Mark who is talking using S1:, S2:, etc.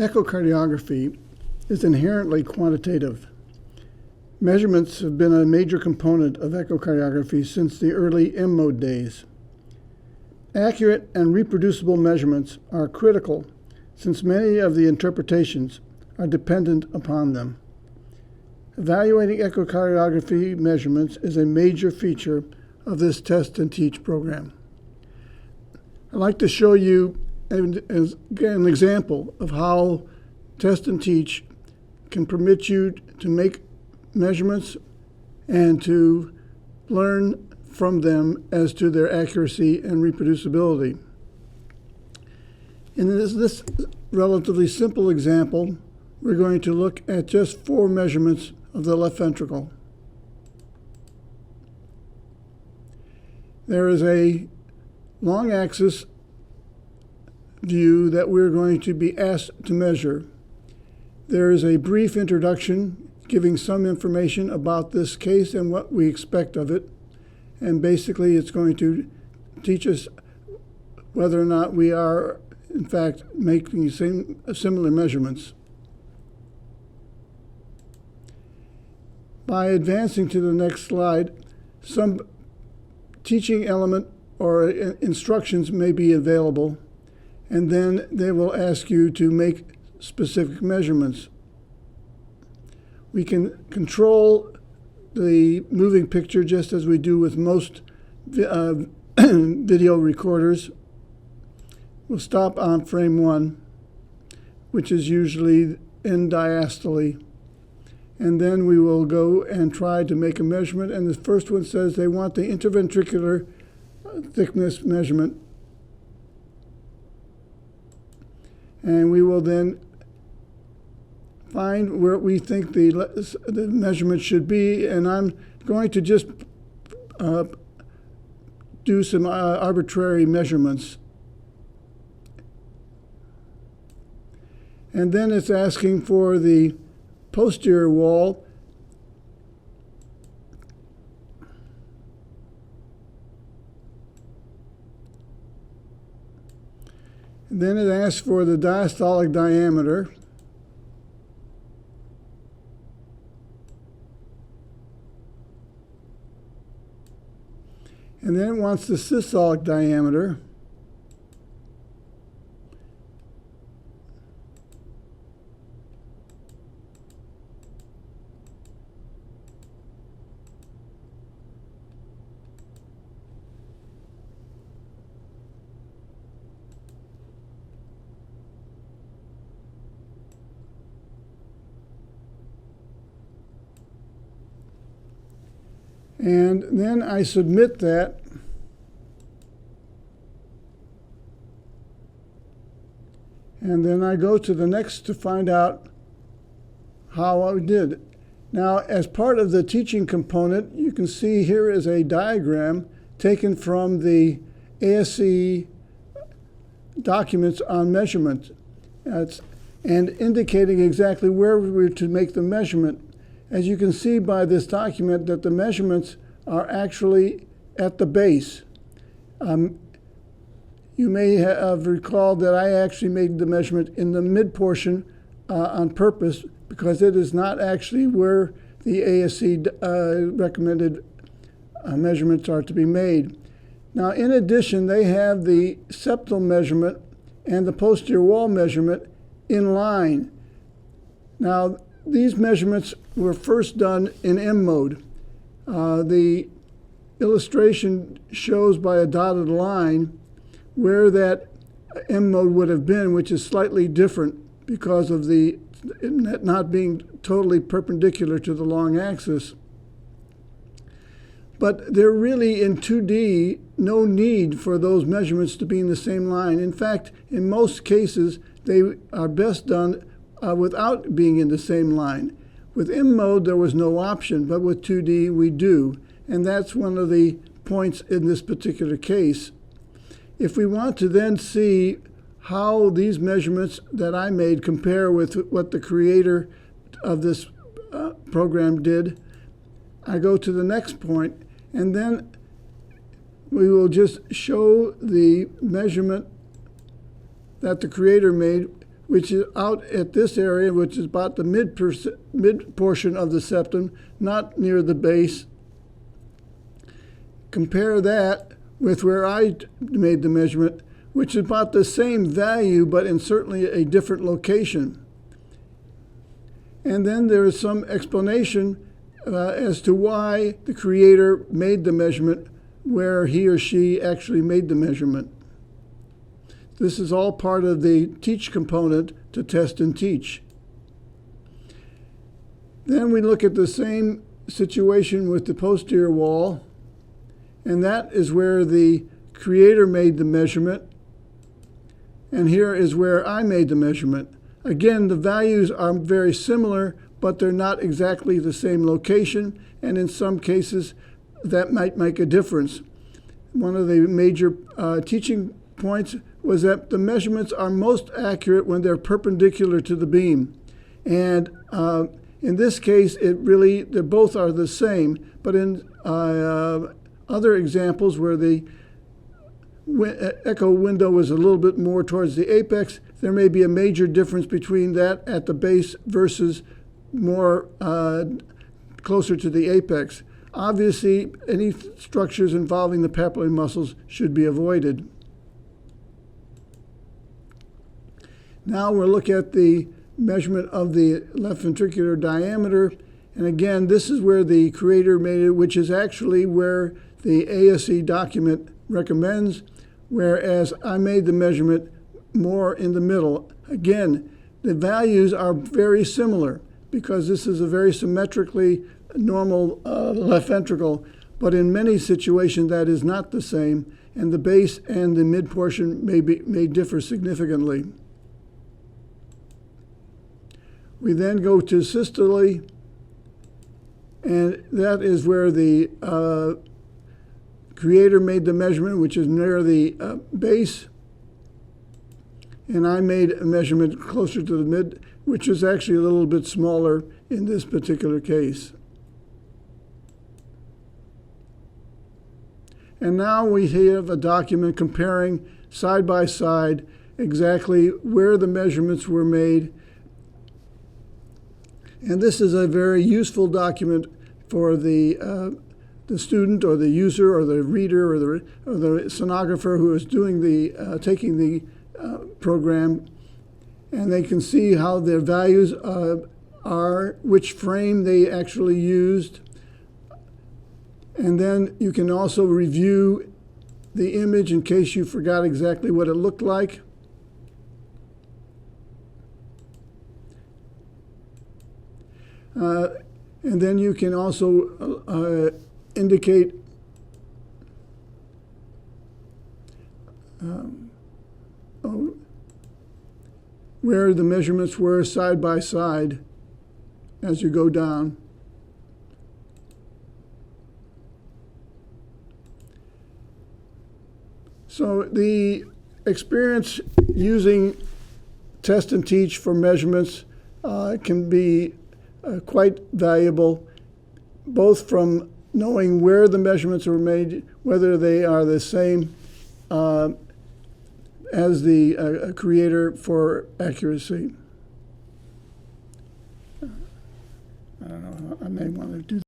S1: Echocardiography is inherently quantitative. Measurements have been a major component of echocardiography since the early M-mode days. Accurate and reproducible measurements are critical since many of the interpretations are dependent upon them. Evaluating echocardiography measurements is a major feature of this test and teach program. I'd like to show you an example of how test and teach can permit you to make measurements and to learn from them as to their accuracy and reproducibility. In this relatively simple example, we're going to look at just 4 measurements of the left ventricle. There is a long axis view that we're going to be asked to measure. There is a brief introduction giving some information about this case and what we expect of it. And basically, it's going to teach us whether or not we are, in fact, making similar measurements. By advancing to the next slide, some teaching element or instructions may be available, and then they will ask you to make specific measurements. We can control the moving picture just as we do with most video recorders. We'll stop on frame 1, which is usually in diastole. And then we will go and try to make a measurement. And the first one says they want the interventricular thickness measurement. And we will then find where we think the measurement should be. And I'm going to just do some arbitrary measurements. And then it's asking for the posterior wall. And then it asks for the diastolic diameter. And then it wants the systolic diameter. And then I submit that. And then I go to the next to find out how I did. Now, as part of the teaching component, you can see here is a diagram taken from the ASC documents on measurement and indicating exactly where we're to make the measurement. As you can see by this document that the measurements are actually at the base. You may have recalled that I actually made the measurement in the mid portion on purpose because it is not actually where the ASC recommended measurements are to be made. Now, in addition, they have the septal measurement and the posterior wall measurement in line. Now, these measurements were first done in M mode. The illustration shows by a dotted line where that M mode would have been, which is slightly different because of the not being totally perpendicular to the long axis. But they're really in 2D, no need for those measurements to be in the same line. In fact, in most cases, they are best done without being in the same line. With M mode, there was no option, but with 2D, we do. And that's one of the points in this particular case. If we want to then see how these measurements that I made compare with what the creator of this program did, I go to the next point, and then we will just show the measurement that the creator made which is out at this area, which is about the mid portion of the septum, not near the base. Compare that with where I made the measurement, which is about the same value, but in certainly a different location. And then there is some explanation as to why the creator made the measurement where he or she actually made the measurement. This is all part of the teach component to test and teach. Then we look at the same situation with the posterior wall, and that is where the creator made the measurement, and here is where I made the measurement. Again, the values are very similar, but they're not exactly the same location, and in some cases that might make a difference. One of the major teaching points was that the measurements are most accurate when they're perpendicular to the beam. And in this case, they both are the same, but in other examples where the echo window is a little bit more towards the apex, there may be a major difference between that at the base versus more closer to the apex. Obviously, any structures involving the papillary muscles should be avoided. Now we'll look at the measurement of the left ventricular diameter. And again, this is where the creator made it, which is actually where the ASE document recommends, whereas I made the measurement more in the middle. Again, the values are very similar because this is a very symmetrically normal left ventricle, but in many situations that is not the same, and the base and the mid portion may differ significantly. We then go to systole, and that is where the creator made the measurement, which is near the base, and I made a measurement closer to the mid, which is actually a little bit smaller in this particular case. And now we have a document comparing side by side exactly where the measurements were made. And this is a very useful document for the student or the user or the reader or the sonographer who is doing taking the program, and they can see how their values are, which frame they actually used. And then you can also review the image in case you forgot exactly what it looked like. And then you can also indicate where the measurements were side by side as you go down. So the experience using test and teach for measurements can be quite valuable, both from knowing where the measurements were made, whether they are the same as the creator for accuracy. I don't know, I may want to do